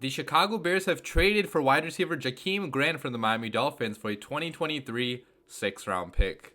The Chicago Bears have traded for wide receiver Jakeem Grant from the Miami Dolphins for a 2023 6th-round pick.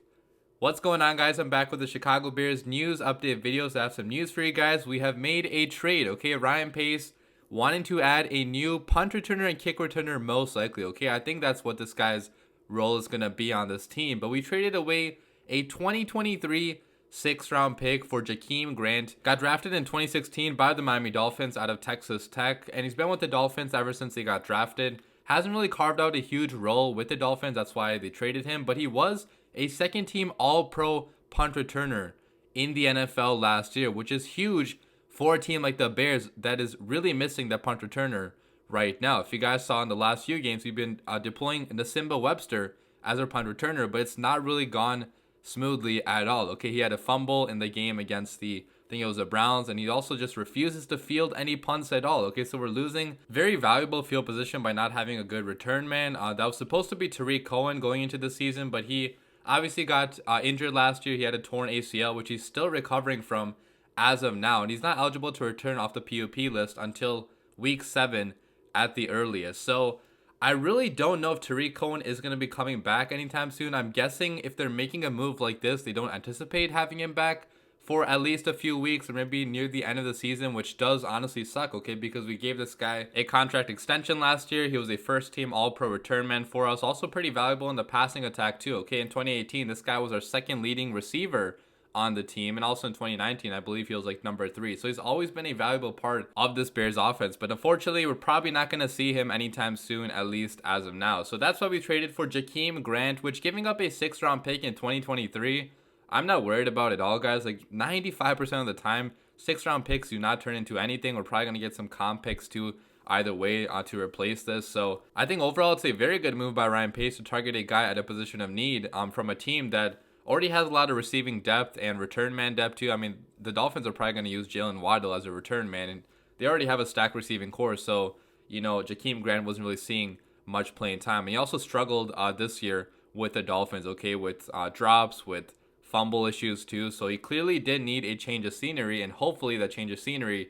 What's going on, guys? I'm back with the Chicago Bears news update videos. I have some news for you guys. We have made a trade, okay? Ryan Pace wanting to add a new punt returner and kick returner most likely, okay? I think that's what this guy's role is going to be on this team. But we traded away a 2023 6th-round pick for Jakeem Grant. Got drafted in 2016 by the Miami Dolphins out of Texas Tech, and he's been with the Dolphins ever since he got drafted. Hasn't really carved out a huge role with the Dolphins, that's why they traded him, but he was a second-team All-Pro punt returner in the NFL last year, which is huge for a team like the Bears that is really missing that punt returner right now. If you guys saw in the last few games, we've been deploying Nasimba Webster as our punt returner, but it's not really gone smoothly at all. Okay, he had a fumble in the game against I think it was the Browns, and he also just refuses to field any punts at all. Okay, so we're losing very valuable field position by not having a good return man. That was supposed to be Tariq Cohen going into the season, but he obviously got injured last year. He had a torn ACL, which he's still recovering from as of now, and he's not eligible to return off the PUP list until week 7 at the earliest. So I really don't know if Tariq Cohen is going to be coming back anytime soon. I'm guessing if they're making a move like this, they don't anticipate having him back for at least a few weeks or maybe near the end of the season, which does honestly suck, okay, because we gave this guy a contract extension last year. He was a first-team All-Pro return man for us, also pretty valuable in the passing attack too, okay. In 2018, this guy was our second leading receiver on the team, and also in 2019 I believe he was like number 3, so he's always been a valuable part of this Bears offense, but unfortunately we're probably not going to see him anytime soon, at least as of now. So that's why we traded for Jakeem Grant, which, giving up a 6th-round pick in 2023, I'm not worried about at all, guys. Like 95% of the time 6th-round picks do not turn into anything. We're probably going to get some comp picks too either way to replace this. So I think overall it's a very good move by Ryan Pace to target a guy at a position of need from a team that already has a lot of receiving depth and return man depth too. I mean, the Dolphins are probably going to use Jalen Waddle as a return man, and they already have a stacked receiving core. So, you know, Jakeem Grant wasn't really seeing much playing time. And he also struggled this year with the Dolphins, okay, with drops, with fumble issues too. So he clearly did need a change of scenery, and hopefully that change of scenery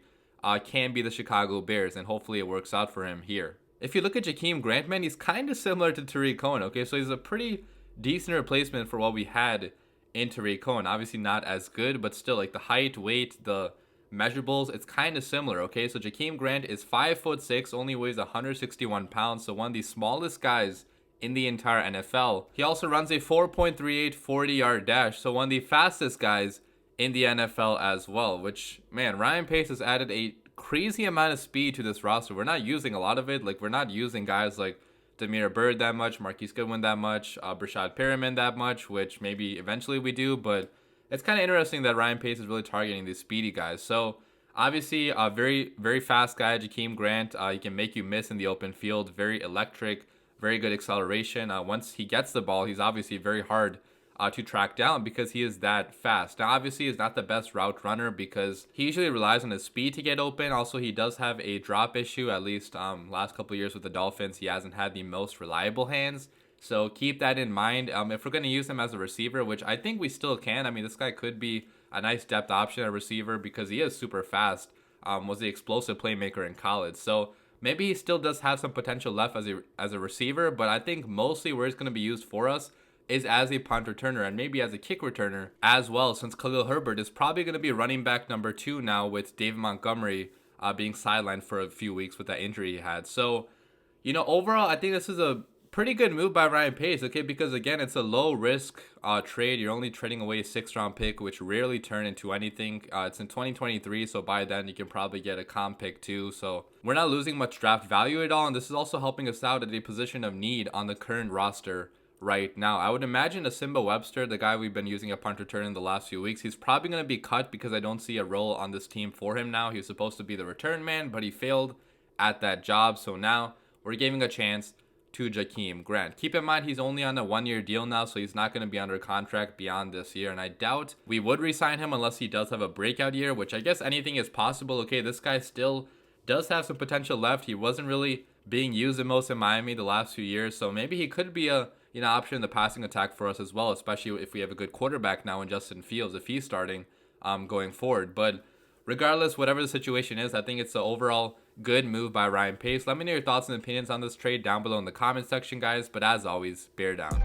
can be the Chicago Bears, and hopefully it works out for him here. If you look at Jakeem Grant, man, he's kind of similar to Tariq Cohen, okay? So he's a pretty decent replacement for what we had in Tariq Cohen. Obviously not as good, but still, like the height, weight, the measurables, it's kind of similar, okay? So Jakeem Grant is 5'6", only weighs 161 pounds, so one of the smallest guys in the entire NFL. He also runs a 4.38 40-yard dash, so one of the fastest guys in the NFL as well, which, man, Ryan Pace has added a crazy amount of speed to this roster. We're not using a lot of it. Like, we're not using guys like Demir Bird that much, Marquise Goodwin that much, Brashad Perriman that much, which maybe eventually we do, but it's kind of interesting that Ryan Pace is really targeting these speedy guys. So obviously a very, very fast guy, Jakeem Grant. He can make you miss in the open field, very electric, very good acceleration. Once he gets the ball, he's obviously very hard to track down because he is that fast. Now, obviously, he's not the best route runner because he usually relies on his speed to get open. Also, he does have a drop issue, at least last couple of years with the Dolphins. He hasn't had the most reliable hands. So keep that in mind. If we're going to use him as a receiver, which I think we still can. I mean, this guy could be a nice depth option at receiver because he is super fast. Was the explosive playmaker in college. So maybe he still does have some potential left as a receiver, but I think mostly where it's going to be used for us is as a punt returner and maybe as a kick returner as well, since Khalil Herbert is probably going to be running back number 2 now with David Montgomery being sidelined for a few weeks with that injury he had. So, you know, overall, I think this is a pretty good move by Ryan Pace, okay, because again, it's a low risk trade. You're only trading away a 6th-round pick, which rarely turn into anything. It's in 2023, so by then you can probably get a comp pick too. So we're not losing much draft value at all, and this is also helping us out at a position of need on the current roster right now. I would imagine Nasimba Webster, the guy we've been using a punt return in the last few weeks, he's probably going to be cut because I don't see a role on this team for him now. He was supposed to be the return man, but he failed at that job. So now we're giving a chance to Jakeem Grant. Keep in mind, he's only on a 1-year deal now, so he's not going to be under contract beyond this year, and I doubt we would re-sign him unless he does have a breakout year, which I guess anything is possible. Okay, this guy still does have some potential left. He wasn't really being used the most in Miami the last few years, so maybe he could be a option in the passing attack for us as well, especially if we have a good quarterback now in Justin Fields, if he's starting going forward. But regardless, whatever the situation is, I think it's an overall good move by Ryan Pace. Let me know your thoughts and opinions on this trade down below in the comment section, guys. But as always, bear down.